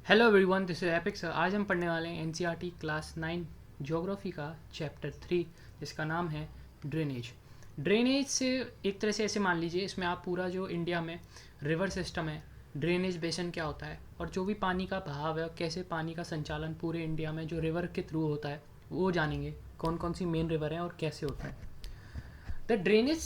Hello everyone, this is epic sir. आज हम पढ़ने वाले हैं एनसीईआरटी क्लास 9 ज्योग्राफी का चैप्टर 3, जिसका नाम है ड्रेनेज। ड्रेनेज से एक तरह से ऐसे मान लीजिए, इसमें आप पूरा जो इंडिया में रिवर सिस्टम है, ड्रेनेज बेसिन क्या होता है और जो भी पानी का बहाव है, कैसे पानी का संचालन पूरे इंडिया में जो रिवर के थ्रू होता है वो जानेंगे। कौन कौन सी मेन रिवर हैं और कैसे होता है। The drainage,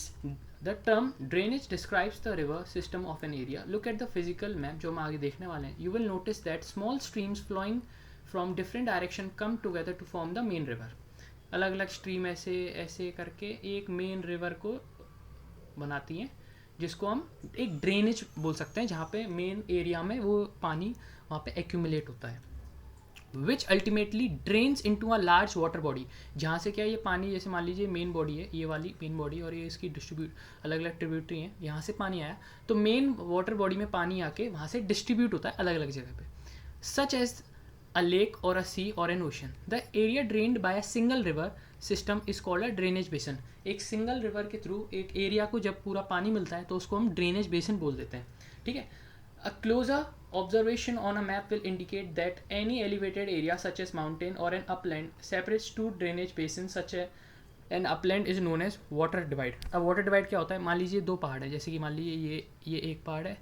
the term drainage describes the river system of an area. Look at the physical map जो हम आगे देखने वाले हैं. You will notice that small streams flowing from different direction come together to form the main river. अलग अलग stream ऐसे ऐसे करके एक मेन रिवर को बनाती हैं, जिसको हम एक ड्रेनेज बोल सकते हैं, जहाँ पे मेन एरिया में वो पानी वहाँ पे एक्यूमुलेट होता है, which ultimately drains into a large water body. जहाँ से क्या ये पानी, जैसे मान लीजिए मेन बॉडी है, ये वाली मेन बॉडी और ये इसकी डिस्ट्रीब्यूट अलग अलग ट्रिब्यूटरी हैं, यहाँ से पानी आया तो मेन वाटर बॉडी में पानी आके वहाँ से डिस्ट्रीब्यूट होता है अलग अलग जगह पे, सच एज अ लेक और a sea or an ocean. The area drained by a single river system is called a drainage basin. एक सिंगल रिवर के थ्रू एक एरिया को जब पूरा पानी मिलता है तो उसको हम ड्रेनेज बेसन बोल देते हैं। ठीक है। A closer observation on a map will indicate that any elevated area such as mountain or an upland separates two drainage basins such as an upland is known as water divide. अब water divide क्या होता है? मान लीजिए दो पहाड़ है, जैसे कि मान लीजिए ये एक पहाड़ है,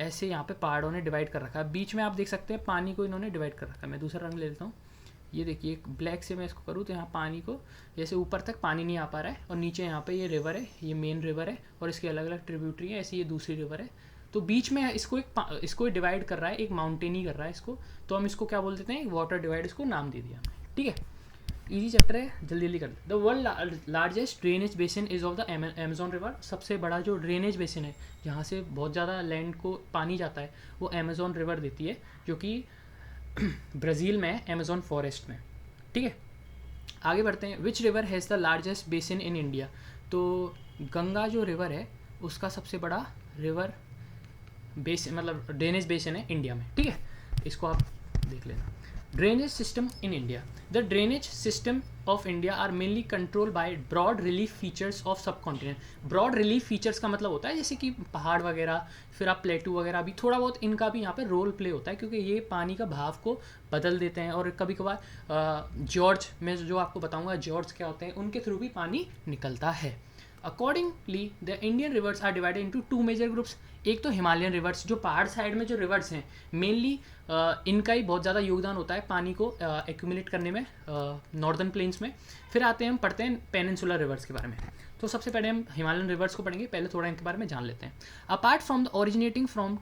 ऐसे यहाँ पे पहाड़ों ने डिवाइड कर रखा है, बीच में आप देख सकते हैं पानी को इन्होंने डिवाइड कर रखा है। मैं दूसरा रंग ले लेता हूँ। ये देखिए, एक ब्लैक से मैं इसको करूँ तो यहाँ पानी को जैसे ऊपर तक पानी नहीं आ पा रहा है, और नीचे यहाँ पे ये रिवर है, ये मेन रिवर है और इसके अलग अलग ट्रिब्यूटरी है, ऐसे ये दूसरी रिवर है। तो बीच में इसको डिवाइड कर रहा है, एक माउंटेन ही कर रहा है इसको, तो हम इसको क्या बोल देते हैं, वाटर डिवाइड, इसको नाम दे दिया हमने। ठीक है, इजी चैप्टर है, जल्दी जल्दी कर दे। The world largest drainage basin is of the Amazon river. सबसे बड़ा जो ड्रेनेज बेसिन है, जहाँ से बहुत ज़्यादा लैंड को पानी जाता है, वो अमेजोन रिवर देती है, जो कि ब्राज़ील में है, अमेजोन फॉरेस्ट में। ठीक है, आगे बढ़ते हैं। Which river has the largest basin in India. तो गंगा जो रिवर है उसका सबसे बड़ा रिवर बेसिन, मतलब ड्रेनेज बेसिन है इंडिया में। ठीक है, इसको आप देख लेना। Drainage system in India. The drainage system of India are mainly control by broad relief features of subcontinent. Broad relief features का मतलब होता है जैसे कि पहाड़ वगैरह, फिर आप प्लेटू वगैरह भी थोड़ा बहुत इनका भी यहाँ पे रोल प्ले होता है, क्योंकि ये पानी का भाव को बदल देते हैं। और कभी कभार जॉर्ज में जो आपको बताऊंगा जॉर्ज क्या होते हैं, उनके थ्रू भी पानी निकलता है। Accordingly the Indian rivers are divided into two major groups. एक तो हिमालयन रिवर्स, जो पहाड़ साइड में जो रिवर्स हैं, मेनली इनका ही बहुत ज़्यादा योगदान होता है पानी को एक्यूमुलेट करने में नॉर्दर्न प्लेन्स में। फिर आते हैं, हम पढ़ते हैं पेनिनसुलर रिवर्स के बारे में। तो सबसे पहले हम हिमालयन रिवर्स को पढ़ेंगे, पहले थोड़ा इनके बारे में जान लेते हैं। Apart from the originating from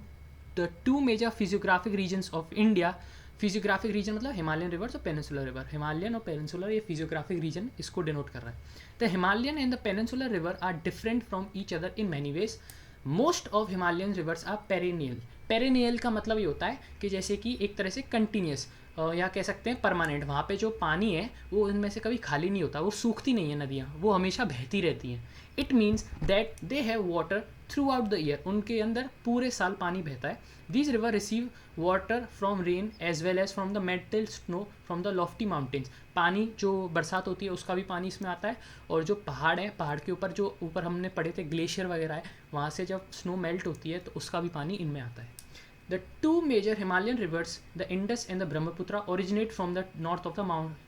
the two major physiographic regions of India. Physiographic region मतलब हिमालयन रिवर्स और पेनिनसुलर रिवर। हिमालयन और पेनिनसुलर, ये फिजियोग्राफिक रीजन इसको डिनोट कर रहा है। The Himalayan and the peninsular river are different from each other in many ways. Most of Himalayan rivers are perennial. Perennial का मतलब ये होता है कि जैसे कि एक तरह से कंटिन्यूस, या कह सकते हैं परमानेंट। वहाँ पे जो पानी है वो उनमें से कभी खाली नहीं होता, वो सूखती नहीं है नदियाँ, वो हमेशा बहती रहती हैं। It means that they have water throughout the year. उनके अंदर पूरे साल पानी बहता है। These river receive water from rain as well as from the मेटल snow from the lofty mountains. पानी जो बरसात होती है उसका भी पानी इसमें आता है, और जो पहाड़ है, पहाड़ के ऊपर जो ऊपर हमने पढ़े थे ग्लेशियर वगैरह है, वहाँ से जब स्नो मेल्ट होती है तो उसका भी पानी इनमें आता है। The two major Himalayan rivers, the Indus and the Brahmaputra, originate from the north of the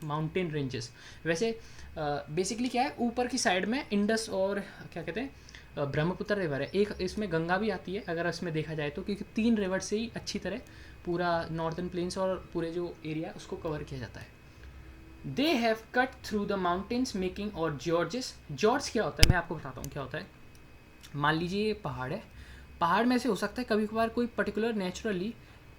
mountain ranges. वैसे बेसिकली क्या है, ऊपर की साइड में इंडस और क्या कहते हैं ब्रह्मपुत्र रिवर है, एक इसमें गंगा भी आती है अगर इसमें देखा जाए तो, क्योंकि तीन रिवर से ही अच्छी तरह पूरा नॉर्थन प्लेन्स और पूरे जो एरिया उसको कवर किया जाता है। They have cut through the mountains making और जॉर्जेस। जॉर्ज क्या होता है, मैं आपको बताता हूँ क्या होता है। मान लीजिए ये पहाड़ है, पहाड़ में से हो सकता है कभी कभार कोई पर्टिकुलर नेचुरली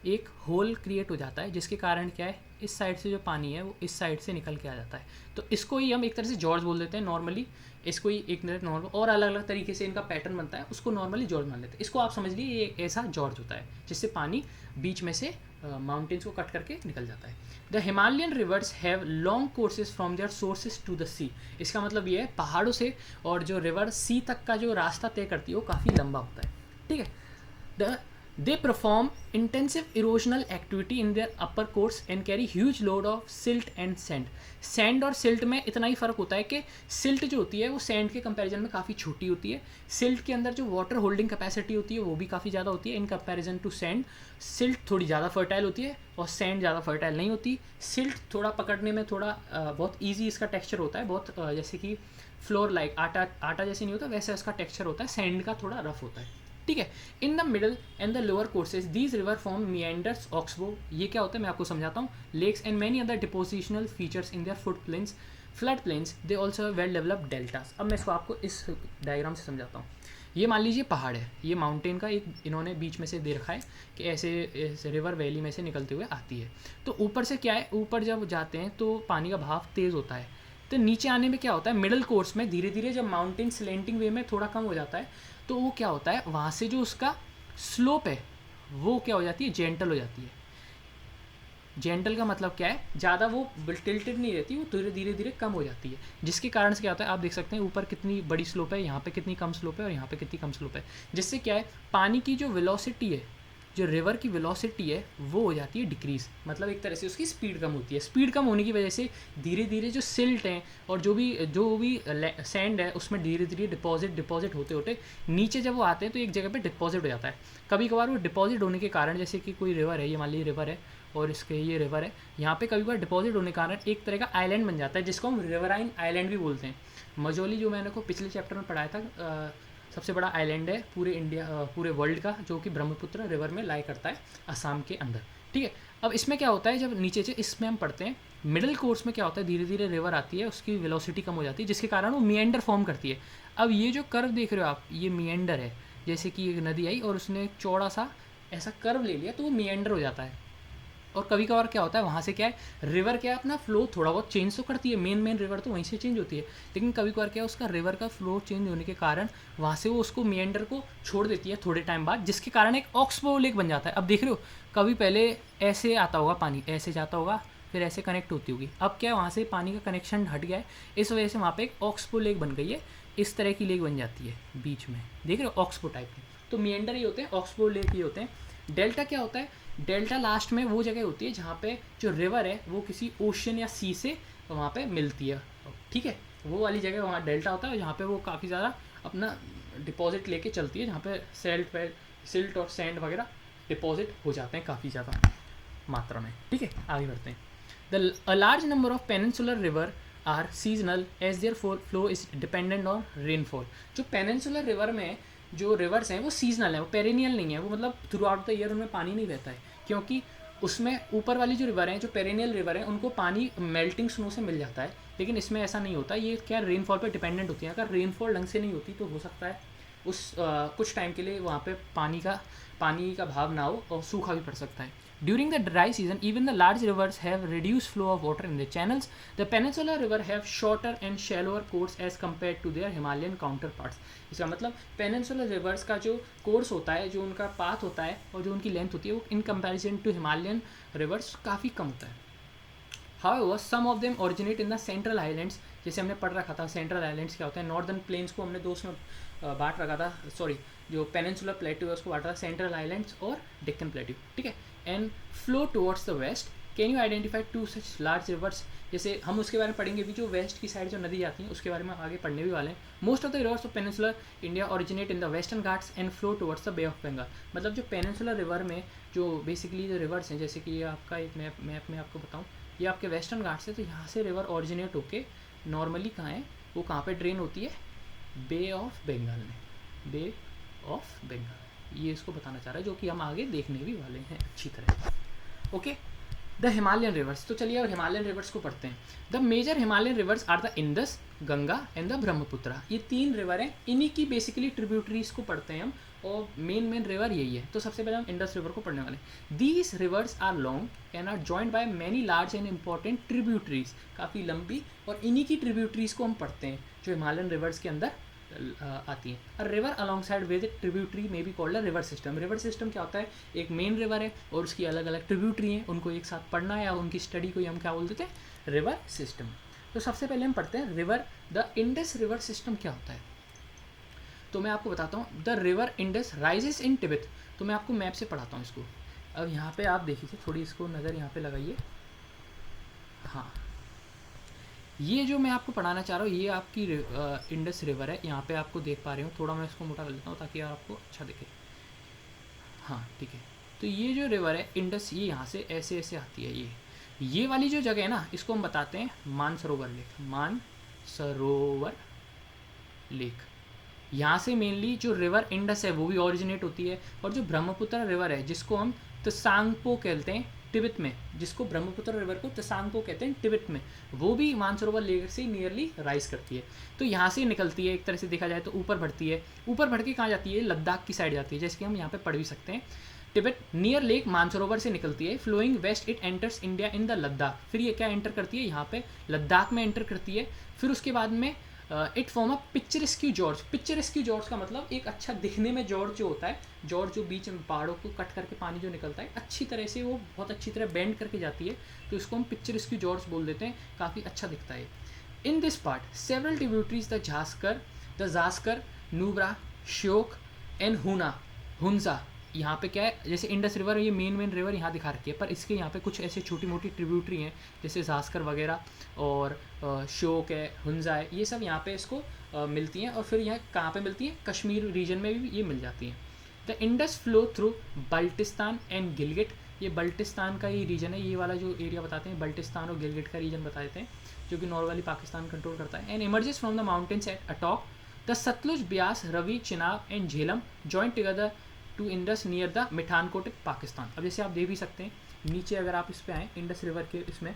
एक होल क्रिएट हो जाता है, जिसके कारण क्या है, इस साइड से जो पानी है वो इस साइड से निकल के आ जाता है, तो इसको ही हम एक तरह से जॉर्ज बोल देते हैं नॉर्मली। इसको ही एक नॉर्मल और अलग अलग तरीके से इनका पैटर्न बनता है, उसको नॉर्मली जॉर्ज मान लेते हैं। इसको आप समझ लीजिए ये ऐसा जॉर्ज होता है जिससे पानी बीच में से माउंटेन्स को कट करके निकल जाता है। The Himalayan rivers have long courses from their sources to the sea. इसका मतलब ये है पहाड़ों से और जो रिवर सी तक का जो रास्ता तय करती है वो काफ़ी लंबा होता है। ठीक है। The They perform intensive erosional activity in their upper course and carry huge load of silt and sand. Sand और सिल्ट में इतना ही फ़र्क होता है कि सिल्ट जो होती है वो सैंड के कंपैरिजन में काफ़ी छोटी होती है. सिल्ट के अंदर जो वाटर होल्डिंग कैपेसिटी होती है वो भी काफ़ी ज़्यादा होती है in comparison to sand. Silt थोड़ी ज़्यादा फर्टाइल होती है और सैंड ज़्यादा फर्टाइल नहीं होती. सिल्ट थोड़ा पकड़ने में थोड़ा बहुत ईजी इसका टेक्स्चर होता है, बहुत जैसे कि फ्लोर लाइक आटा जैसे नहीं होता वैसे उसका टेक्स्चर होता है. सैंड का थोड़ा रफ होता है. ठीक है. In the middle and the lower courses these river form meanders oxbow. ये क्या होता है मैं आपको समझाता हूँ. Lakes and many other depositional features in their flood plains. They also well developed deltas. अब मैं इसको आपको इस डायग्राम से समझाता हूँ. ये मान लीजिए पहाड़ है, ये माउंटेन का एक इन्होंने बीच में से दे रखा है कि ऐसे रिवर वैली में से निकलते हुए आती है. तो ऊपर से क्या है, ऊपर जब जाते हैं तो पानी का बहाव तेज़ होता है. तो नीचे आने में क्या होता है, मिडल कोर्स में धीरे धीरे जब माउंटेन स्लेंटिंग वे में थोड़ा कम हो जाता है तो वो क्या होता है, वहाँ से जो उसका स्लोप है वो क्या हो जाती है, जेंटल हो जाती है. जेंटल का मतलब क्या है, ज़्यादा वो टिल्टेड नहीं रहती, वो धीरे धीरे धीरे कम हो जाती है. जिसके कारण से क्या होता है, आप देख सकते हैं ऊपर कितनी बड़ी स्लोप है, यहाँ पे कितनी कम स्लोप है और यहाँ पे कितनी कम स्लोप है. जिससे क्या है, पानी की जो वेलोसिटी है, जो रिवर की वेलोसिटी है वो हो जाती है डिक्रीज़. मतलब एक तरह से उसकी स्पीड कम होती है. स्पीड कम होने की वजह से धीरे धीरे जो सिल्ट हैं और जो भी सैंड है उसमें धीरे धीरे डिपॉजिट होते होते नीचे जब वो आते हैं तो एक जगह पे डिपॉजिट हो जाता है. कभी कभार वो डिपॉजिट होने के कारण, जैसे कि कोई रिवर है, ये मान लीजिए रिवर है और इसके ये रिवर है, यहाँ पे कभी बार डिपॉजिट होने के कारण एक तरह का आइलैंड बन जाता है जिसको हम रिवराइन आइलैंड भी बोलते हैं. मजोली जो मैंने को पिछले चैप्टर में पढ़ाया था, सबसे बड़ा आइलैंड है पूरे वर्ल्ड का, जो कि ब्रह्मपुत्र रिवर में लाई करता है असम के अंदर. ठीक है. अब इसमें क्या होता है, जब नीचे से इसमें हम पढ़ते हैं मिडिल कोर्स में क्या होता है, धीरे धीरे रिवर आती है, उसकी वेलोसिटी कम हो जाती है जिसके कारण वो मिएंडर फॉर्म करती है. अब ये जो कर्व देख रहे हो आप, ये मिएंडर है. जैसे कि एक नदी आई और उसने एक चौड़ा सा ऐसा कर्व ले लिया तो वो मिएंडर हो जाता है. और कभी कभार क्या होता है, वहाँ से क्या है, रिवर क्या है अपना फ्लो थोड़ा बहुत चेंज तो करती है, मेन रिवर तो वहीं से चेंज होती है, लेकिन कभी कभार क्या है, उसका रिवर का फ्लो चेंज होने के कारण वहाँ से वो उसको मिएंडर को छोड़ देती है थोड़े टाइम बाद, जिसके कारण एक ऑक्सबो लेक बन जाता है. अब देख रहे हो, कभी पहले ऐसे आता होगा पानी, ऐसे जाता होगा, फिर ऐसे कनेक्ट होती होगी. अब क्या है, वहाँ से पानी का कनेक्शन हट गया है, इस वजह से वहाँ पर एक ऑक्सबो लेक बन गई है. इस तरह की लेक बन जाती है बीच में, देख रहे हो, ऑक्सबो टाइप की. तो मिएंडर ही होते हैं, ऑक्सबो लेक ही होते हैं. डेल्टा क्या होता है, डेल्टा लास्ट में वो जगह होती है जहाँ पे जो रिवर है वो किसी ओशन या सी से वहाँ पे मिलती है. ठीक है, वो वाली जगह वहाँ डेल्टा होता है, जहाँ पे वो काफ़ी ज़्यादा अपना डिपॉजिट लेके चलती है, जहाँ पे सिल्ट और सैंड वगैरह डिपॉजिट हो जाते हैं काफ़ी ज़्यादा मात्रा में. ठीक है, आगे बढ़ते हैं. A large number of peninsular river are seasonal as their flow is dependent on rainfall. जो पेनिनसुलर रिवर में जो रिवर्स हैं वो सीजनल है, वो पेरेनियल नहीं है, वो मतलब थ्रू आउट द ईयर उनमें पानी नहीं रहता है, क्योंकि उसमें ऊपर वाली जो रिवर हैं, जो पेरेनियल रिवर हैं, उनको पानी मेल्टिंग स्नो से मिल जाता है. लेकिन इसमें ऐसा नहीं होता, ये क्या रेनफॉल पे डिपेंडेंट होती है. अगर रेनफॉल ढंग से नहीं होती तो हो सकता है कुछ टाइम के लिए वहाँ पे पानी का भाव ना हो और सूखा भी पड़ सकता है. During the dry season, even the large rivers have reduced flow of water in their channels. The peninsular river have shorter and shallower course as compared to their Himalayan counterparts. इसका मतलब peninsular rivers का जो course होता है, जो उनका path होता है और जो उनकी length होती है, वो in comparison to Himalayan rivers काफ़ी कम होता है. However, some of them originate in the central highlands. जैसे हमने पढ़ रखा था सेंट्रल आइलैंड्स क्या होता है, नॉर्दर्न प्लेन्स को हमने दो उसमें बांट रखा था, सॉरी जो पेनिनसुलर प्लेट्यू है उसको बांटा था, सेंट्रल आइलैंड्स और डेक्कन प्लेट्यू. ठीक है. And flow towards the west. Can you identify two such large rivers. जैसे हम उसके बारे में पढ़ेंगे भी, जो वेस्ट की साइड जो नदी जाती है उसके बारे में आगे पढ़ने भी वाले हैं. Most of the rivers of peninsular India originate in the Western Ghats and flow towards the bay of Bengal. मतलब जो पेनिनसुलर रिवर में जो बेसिकली जो रिवर्स हैं, जैसे कि ये आपका एक मैप में आपको बताऊँ, ये आपके वेस्टर्न घाट से, तो यहाँ से रिवर ओरिजिनेट होके नॉर्मली कहाँ है, वो कहाँ पे ड्रेन होती है, बे ऑफ बंगाल में. बे ऑफ बंगाल, ये इसको बताना चाह रहा है, जो कि हम आगे देखने भी वाले हैं अच्छी तरह. ओके. The Himalayan rivers. तो चलिए अब हिमालयन रिवर्स को पढ़ते हैं. The major Himalayan rivers are the Indus, Ganga and the Brahmaputra. ये 3 रिवर हैं, इन्हीं की बेसिकली ट्रिब्यूटरीज को पढ़ते हैं हम, और मेन रिवर यही है. तो सबसे पहले हम इंडस रिवर को पढ़ने वाले हैं. These rivers are long and are joined by many large and important tributaries. काफ़ी लंबी, और इन्हीं की ट्रिब्यूटरीज को हम पढ़ते हैं जो हिमालयन रिवर्स के अंदर आती है. A river along side with tributary में भी called a river system. River system क्या होता है, एक मेन रिवर है और उसकी अलग अलग ट्रिब्यूटरी हैं, उनको एक साथ पढ़ना है, या उनकी स्टडी को हम क्या बोल देते हैं, रिवर सिस्टम. तो सबसे पहले हम पढ़ते हैं river. The Indus river system क्या होता है. तो मैं आपको बताता हूँ, the river Indus rises in Tibet. तो मैं आपको मैप से पढ़ाता हूँ इसको। अब यहाँ पे आप देखिए, थोड़ी इसको नज़र यहाँ पे लगाइए। हाँ, ये जो मैं आपको पढ़ाना चाह रहा हूँ ये आपकी इंडस रिवर है, यहाँ पे आपको देख पा रहे हो। थोड़ा मैं इसको मोटा कर लेता हूँ ताकि आपको अच्छा दिखे। हाँ ठीक है, तो ये जो रिवर है इंडस, ये यहाँ से ऐसे ऐसे आती है। ये वाली जो जगह है ना, इसको हम बताते हैं मानसरोवर लेक। मानसरोवर लेक, यहाँ से मेनली जो रिवर इंडस है वो भी ओरिजिनेट होती है। और जो ब्रह्मपुत्र रिवर है जिसको हम त्सांगपो कहते हैं तिब्बत में, जिसको ब्रह्मपुत्र रिवर को त्सांगपो कहते हैं तिब्बत में, वो भी मानसरोवर लेक से नियरली राइज करती है। तो यहाँ से निकलती है, एक तरह से देखा जाए तो ऊपर बढ़ती है। ऊपर बढ़ के कहाँ जाती है? लद्दाख की साइड जाती है, जैसे कि हम यहाँ पे पढ़ भी सकते हैं। तिब्बत नियर लेक मानसरोवर से निकलती है, flowing west it enters India in the Ladakh. फिर ये क्या एंटर करती है? यहाँ पे लद्दाख में एंटर करती है। फिर उसके बाद में it form a picturesque gorge. Picturesque gorge का मतलब एक अच्छा दिखने में जॉर्ज जो होता है, जॉर्ज जो बीच में पहाड़ों को कट करके पानी जो निकलता है अच्छी तरह से, वो बहुत अच्छी तरह बेंड करके जाती है, तो इसको हम पिक्चरेस्क्यू जॉर्ज बोल देते हैं। काफ़ी अच्छा दिखता है। In this part several tributaries the Zanskar, Nubra, Shyok and Hunza. यहाँ पे क्या है, जैसे इंडस रिवर ये मेन रिवर यहाँ दिखा रखी है, पर इसके यहाँ पे कुछ ऐसे छोटी मोटी ट्रिब्यूटरी हैं, जैसे जास्कर वगैरह और श्योक है, हुंजा है, ये सब यहाँ पे इसको मिलती हैं। और फिर यहाँ कहाँ पे मिलती हैं? कश्मीर रीजन में भी ये मिल जाती हैं। The Indus flow through Baltistan and Gilgit. ये बल्टिस्तान का ही रीजन है, ये वाला जो एरिया बताते हैं बल्टिस्तान और गिलगिट का रीजन बता देते हैं, जो कि नॉर्मली पाकिस्तान कंट्रोल करता है। And emerges from the mountains at Attock the Satluj, Beas, Ravi, Chenab and Jhelum join together to Indus near the Mithankot Pakistan. अब जैसे आप देख भी सकते हैं नीचे, अगर आप इस पे आएँ इंडस रिवर के इसमें,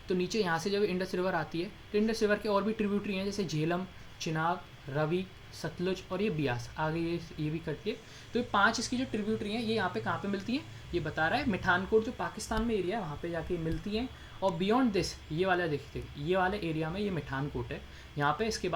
तो नीचे यहाँ से जब इंडस रिवर आती है तो इंडस रिवर के और भी ट्रिब्यूटरी हैं, जैसे झेलम, चिनाब, रवि, सतलुज और ये ब्यास आगे ये भी करती है। तो ये 5 इसकी जो ट्रिब्यूटरी हैं, ये यहाँ पे कहाँ पे मिलती हैं? ये बता रहा है मिठानकोट जो पाकिस्तान में एरिया है वहाँ पे जाके मिलती हैं। और बियॉन्ड दिस, ये वाला देखते, ये वाले एरिया में ये मिठानकोट है यहाँ पे। इसके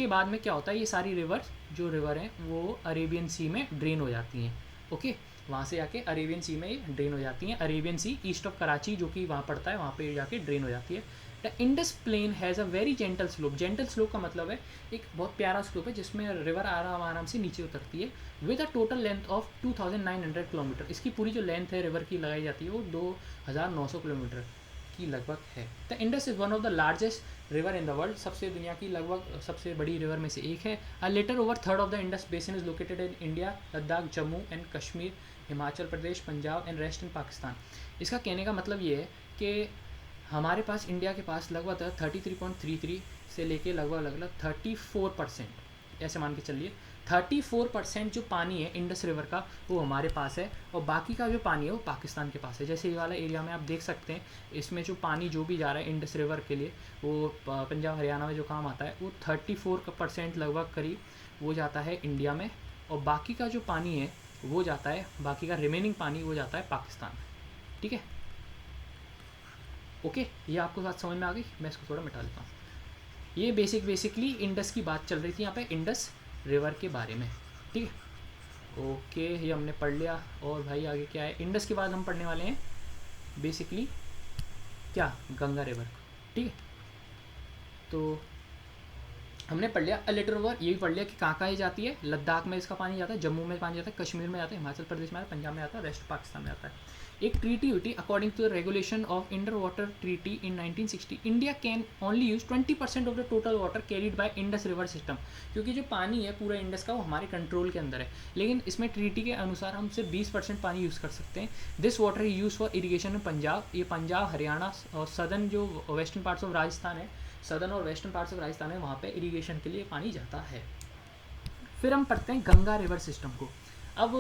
बाद में क्या होता है, ये सारी रिवर हैं वो अरेबियन सी में ड्रेन हो जाती हैं। ओके, वहाँ से जाके अरेबियन सी में ये ड्रेन हो जाती हैं। Arabian sea east of Karachi जो कि वहाँ पड़ता है, वहाँ पे जाके ड्रेन हो जाती है। The Indus plain has a very gentle slope. Gentle slope का मतलब है एक बहुत प्यारा स्लोप है जिसमें रिवर आराम से नीचे उतरती है। With a total length of 2900 kilometre. इसकी पूरी जो लेंथ है रिवर की लगाई जाती है वो 2900 किलोमीटर की लगभग है। The Indus is one of the largest river in the world. सबसे दुनिया की लगभग सबसे बड़ी रिवर में से एक है। A little over third of the Indus basin is located in India, Ladakh, Jammu and Kashmir, Himachal Pradesh, Punjab and rest in Pakistan. इसका कहने का मतलब ये है कि हमारे पास इंडिया के पास लगभग 33.33 से लेके लगभग 34%, ऐसे मान के चलिए 34% जो पानी है इंडस रिवर का वो हमारे पास है, और बाकी का जो पानी है वो पाकिस्तान के पास है। जैसे ये वाला एरिया में आप देख सकते हैं, इसमें जो पानी जो भी जा रहा है इंडस रिवर के लिए वो पंजाब हरियाणा में जो काम आता है वो 34% लगभग करीब वो जाता है इंडिया में, और बाकी का जो पानी है वो जाता है, बाकी का रिमेनिंग पानी वो जाता है पाकिस्तान में। ठीक है, ओके, ये आपको बात समझ में आ गई। मैं इसको थोड़ा मिटा लेता हूँ। ये बेसिकली इंडस की बात चल रही थी यहाँ पे, इंडस रिवर के बारे में। ठीक है, ओके, ये हमने पढ़ लिया। और भाई आगे क्या है, इंडस के बाद हम पढ़ने वाले हैं बेसिकली क्या, गंगा रिवर। ठीक है, तो हमने पढ़ लिया लिटिल ओवर, ये भी पढ़ लिया कि कहाँ कहाँ ये जाती है। लद्दाख में इसका पानी जाता है, जम्मू में पानी जाता है, कश्मीर में जाता है, हिमाचल प्रदेश में आता है, पंजाब में आता है, वेस्ट पाकिस्तान में आता है। एक ट्रीटी हुई थी according to the regulation of Indus water treaty in 1960, India can only use 20% of the total water carried by Indus river system. क्योंकि जो पानी है पूरा इंडस का वो हमारे कंट्रोल के अंदर है, लेकिन इसमें ट्रीटी के अनुसार हम सिर्फ 20% पानी यूज़ कर सकते हैं। This water is use for irrigation में पंजाब, ये पंजाब, हरियाणा और सदर्न जो वेस्टर्न पार्ट्स ऑफ राजस्थान है, सदर्न और वेस्टर्न पार्ट्स ऑफ राजस्थान है, वहाँ पे इरीगेशन के लिए पानी जाता है। फिर हम पढ़ते हैं गंगा रिवर सिस्टम को। अब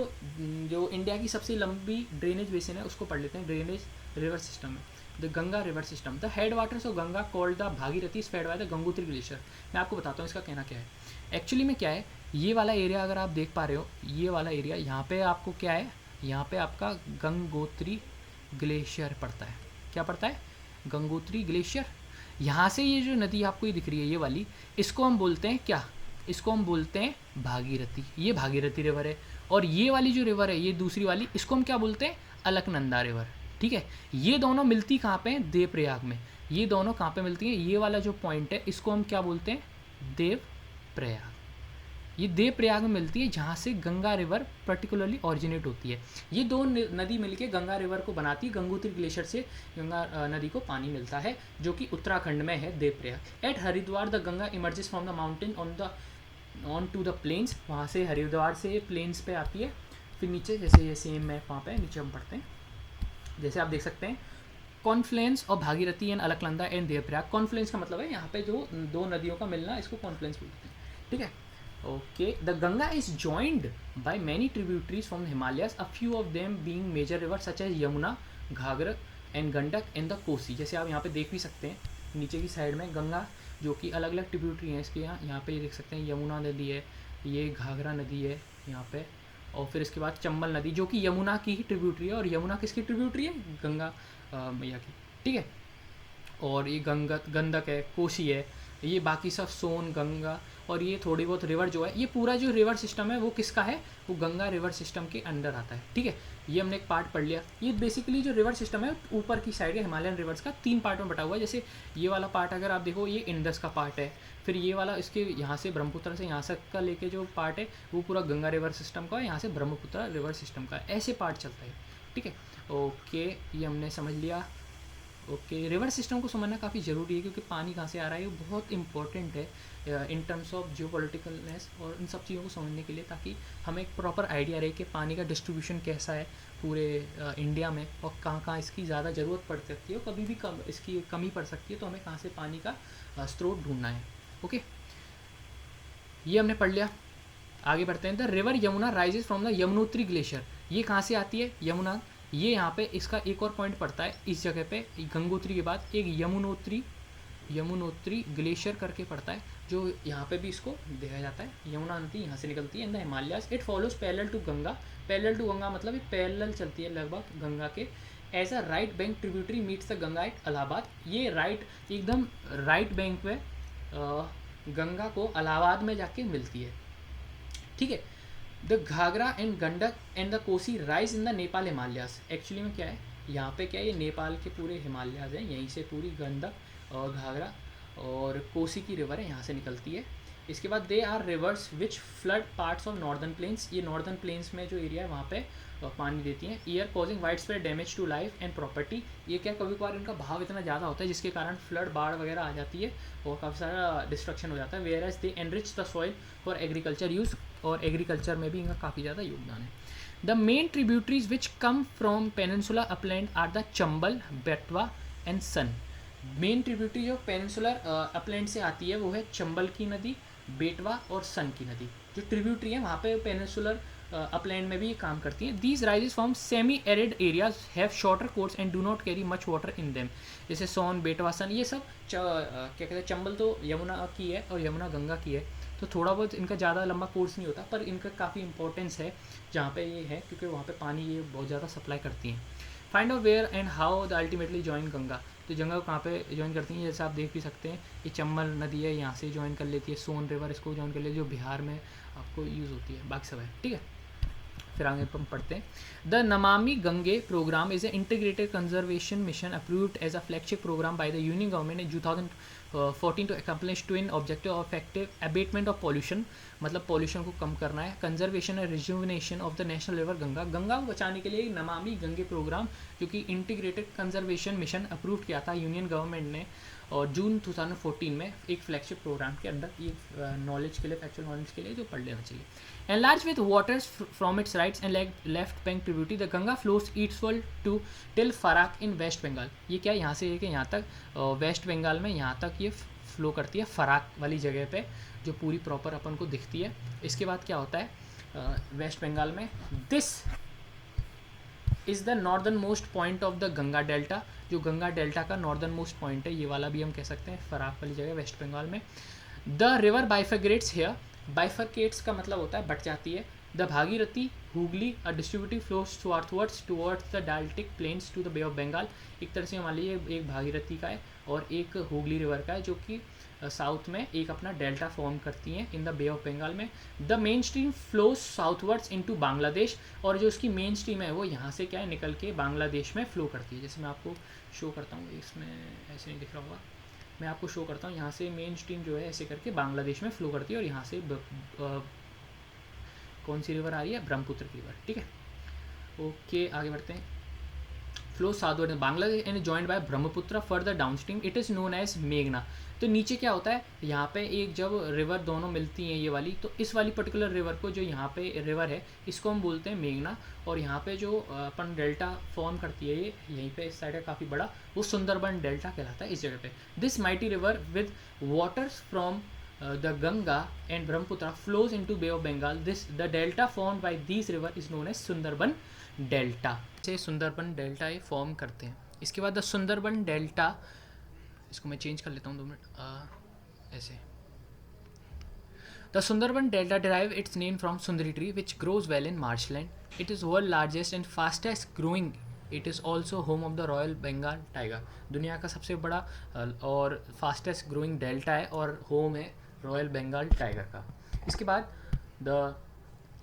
जो इंडिया की सबसे लंबी ड्रेनेज बेसिन है उसको पढ़ लेते हैं, ड्रेनेज रिवर सिस्टम में। The Ganga river system, the head waters of Ganga called the Bhagirathi is fed by the Gangotri glacier. मैं आपको बताता हूँ इसका कहना क्या है। एक्चुअली में क्या है, ये वाला एरिया अगर आप देख पा रहे हो, ये वाला एरिया यहाँ पे आपको क्या है, यहाँ पे आपका गंगोत्री ग्लेशियर पड़ता है। क्या पड़ता है? गंगोत्री ग्लेशियर। यहाँ से ये जो नदी आपको ये दिख रही है ये वाली, इसको हम बोलते हैं क्या, इसको हम बोलते हैं भागीरथी। ये भागीरथी रिवर है। और ये वाली जो रिवर है, ये दूसरी वाली, इसको हम क्या बोलते हैं? अलकनंदा रिवर। ठीक है, ये दोनों मिलती कहाँ पे हैं? देवप्रयाग में। ये दोनों कहाँ पे मिलती हैं? ये वाला जो पॉइंट है इसको हम क्या बोलते हैं? देवप्रयाग। ये देवप्रयाग में मिलती है, जहाँ से गंगा रिवर पर्टिकुलरली ऑरिजिनेट होती है। ये दो नदी मिलके गंगा रिवर को बनाती है। गंगोत्री ग्लेशियर से गंगा नदी को पानी मिलता है, जो कि उत्तराखंड में है, Devprayag. At Haridwar the Ganga emerges from the mountain on to the plains. वहाँ से हरिद्वार से प्लेन्स पे आती है, फिर नीचे जैसे ये सेम मैप वहाँ पे नीचे हम पढ़ते हैं, जैसे आप देख सकते हैं कॉन्फ्लुएंस और Bhagirathi and Alaknanda and Devprayag. Confluence का मतलब है यहाँ पे जो दो नदियों का मिलना, इसको कॉन्फ्लुएंस बोलते हैं, ठीक है। Okay, the Ganga is joined by many tributaries from Himalayas, a few of them being major river such as Yamuna, Ghaghara and Gandak and the Kosi. जैसे आप यहाँ पे देख भी सकते हैं नीचे की साइड में गंगा जो कि अलग अलग ट्रिब्यूटरी हैं इसके। यहाँ पे देख सकते हैं यमुना नदी है, ये घाघरा नदी है यहाँ पे, और फिर इसके बाद चंबल नदी जो कि यमुना की ही ट्रिब्यूटरी है। और यमुना किसकी ट्रिब्यूटरी है? गंगा मैया की, ठीक है। और ये गंडक है, कोसी है, ये बाकी सब सोन, गंगा, और ये थोड़ी बहुत रिवर जो है, ये पूरा जो रिवर सिस्टम है वो किसका है? वो गंगा रिवर सिस्टम के अंडर आता है, ठीक है। ये हमने एक पार्ट पढ़ लिया। ये बेसिकली जो रिवर सिस्टम है ऊपर की साइड है हिमालयन रिवर्स का, 3 पार्ट में बटा हुआ है। जैसे ये वाला पार्ट अगर आप देखो, ये इंडस का पार्ट है, फिर ये वाला इसके यहाँ से ब्रह्मपुत्र से यहाँ तक का लेके जो पार्ट है वो पूरा गंगा रिवर सिस्टम का है, यहाँ से ब्रह्मपुत्र रिवर सिस्टम का है, ऐसे पार्ट चलता है, ठीक है। ओके, ये हमने समझ लिया। ओके, रिवर सिस्टम को समझना काफ़ी ज़रूरी है, क्योंकि पानी कहाँ से आ रहा है ये बहुत इंपॉर्टेंट है इन टर्म्स ऑफ जियोपॉलिटिकलनेस और इन सब चीज़ों को समझने के लिए, ताकि हमें एक प्रॉपर आइडिया रहे कि पानी का डिस्ट्रीब्यूशन कैसा है पूरे इंडिया में, और कहाँ कहाँ इसकी ज़्यादा ज़रूरत पड़ सकती है, और कभी भी इसकी कमी पड़ सकती है, तो हमें कहाँ से पानी का स्रोत ढूंढना है। ओके, ये हमने पढ़ लिया। आगे बढ़ते हैं। The river Yamuna rises from the Yamunotri glacier. ये कहाँ से आती है? यमुना। ये यहाँ पे इसका एक और पॉइंट पड़ता है इस जगह पे, गंगोत्री के बाद एक यमुनोत्री ग्लेशियर करके पड़ता है, जो यहाँ पे भी इसको देखा जाता है। यमुना नदी यहाँ से निकलती है in the Himalayas. It follows parallel to Ganga. Parallel to Ganga मतलब पैरेलल चलती है लगभग गंगा के। As a right bank tributary meets the Ganga at Allahabad. ये एकदम राइट बैंक पे गंगा को इलाहाबाद में जाके मिलती है, ठीक है। The Ghaghara and Gandak and the Kosi rise in the Nepal Himalayas. Actually में क्या है, यहाँ पे क्या है, ये नेपाल के पूरे हिमालयाज हैं, यहीं से पूरी गंडक और घाघरा और कोसी की रिवर है यहाँ से निकलती है। इसके बाद they are rivers which flood parts of northern plains. ये नॉर्दर्न प्लेन्स में जो एरिया है वहाँ पे पानी देती हैं। Year causing widespread damage to life and property. ये क्या, कभी कभार इनका भाव इतना ज़्यादा होता है जिसके कारण फ्लड, बाढ़ वगैरह आ जाती है और काफ़ी सारा डिस्ट्रक्शन हो जाता है। Whereas they enrich the soil for agriculture use, और एग्रीकल्चर में भी इनका काफ़ी ज़्यादा योगदान है। The main tributaries which come from peninsula upland are the Chambal, Betwa and Son. Main tributary जो पेनिनसुलर अपलैंड से आती है वो है चंबल की नदी, बेटवा और सन की नदी। जो ट्रिब्यूटरी है वहाँ पे पेनिनसुलर अपलैंड में भी ये काम करती हैं। These rises from semi arid areas have shorter course and do not carry much water in them. जैसे सोन, बेटवा, सन, ये सब क्या कहते हैं, चंबल तो यमुना की है और यमुना गंगा की है, तो थोड़ा बहुत इनका ज़्यादा लंबा कोर्स नहीं होता, पर इनका काफ़ी इंपॉर्टेंस है जहाँ पे ये है, क्योंकि वहाँ पे पानी ये बहुत ज़्यादा सप्लाई करती हैं। Find out where and how the ultimately join Ganga. तो गंगा को कहाँ पे ज्वाइन करती हैं, जैसे आप देख भी सकते हैं, ये चंबल नदी है, यहाँ से ज्वाइन कर लेती है, सोन रिवर इसको ज्वाइन कर लेती है, जो बिहार में आपको यूज़ होती है, बाकी सब है, ठीक है। फिर आगे हम पढ़ते हैं। The Namami Gange programme is a integrated conservation mission approved as a flagship programme by the union government in 2014 to accomplish twin objective of effective abatement of pollution. मतलब पॉल्यूशन को कम करना है, conservation and rejuvenation of the national river Ganga. Ganga को बचाने के लिए Namami Gange programme, जो कि इंटीग्रेटेड कंजर्वेशन मिशन अप्रूव किया था यूनियन गवर्नमेंट ने, और जून 2014 में एक फ्लैगशिप प्रोग्राम के अंदर, ये नॉलेज के लिए, फैक्चुअल नॉलेज के लिए जो पढ़ लेना चाहिए। Enlarge with waters from its rights and left bank tributary, the Ganga flows eastward to till Farakka in West Bengal. ये क्या, यहाँ से लेके यहाँ तक वेस्ट बंगाल में यहाँ तक ये फ्लो करती है, फराक वाली जगह पे, जो पूरी प्रॉपर अपन को दिखती है। इसके बाद क्या होता है वेस्ट बंगाल में, this is the northern most point of the Ganga delta. जो गंगा डेल्टा का नॉर्दर्न मोस्ट पॉइंट है, ये वाला भी हम कह सकते हैं, फराक वाली जगह वेस्ट बंगाल में। The river bifurcates here. Bifurcates का मतलब होता है बट जाती है। The Bhagirathi Hooghly a distributary flows towards the deltaic plains to the bay of Bengal. एक तरह से मान लीजिए एक भागीरथी का है और एक हुगली रिवर का है, जो कि साउथ में एक अपना डेल्टा फॉर्म करती हैं in the bay of Bengal में। The main stream flows southwards into Bangladesh, और जो उसकी मेन स्ट्रीम है वो यहाँ से क्या है, निकल के बांग्लादेश में फ्लो करती है। जैसे मैं आपको शो करता हूँ, इसमें ऐसे नहीं दिख रहा होगा, मैं आपको शो करता हूँ, यहाँ से मेन स्ट्रीम जो है ऐसे करके बांग्लादेश में फ्लो करती है, और यहाँ से कौन सी रिवर आ रही है, ब्रह्मपुत्र की रिवर, ठीक है। ओके आगे बढ़ते हैं। Flow southward in Bangladesh and joined by Brahmaputra further downstream it is known as मेघना। तो नीचे क्या होता है, यहाँ पे एक जब रिवर दोनों मिलती हैं ये वाली, तो इस वाली पर्टिकुलर रिवर को, जो यहाँ पे रिवर है, इसको हम बोलते हैं मेघना। और यहाँ पे जो अपन डेल्टा फॉर्म करती है ये यहीं पे इस साइड है काफ़ी बड़ा, वो सुंदरबन डेल्टा कहलाता है इस जगह पे। This mighty river with waters from the Ganga and Brahmaputra flows into Bay of Bengal. The delta formed by these river is known as Sundarban Delta. से सुंदरबन डेल्टा ये फॉर्म करते हैं। इसके बाद द सुंदरबन डेल्टा, इसको मैं चेंज कर लेता हूँ 2 मिनट, ऐसे। The Sundarban delta derive its name from Sundari tree which grows well in marshland. It is world largest and fastest growing. It is also home of the Royal Bengal tiger. दुनिया का सबसे बड़ा और fastest growing delta है और home है royal Bengal tiger का। इसके बाद the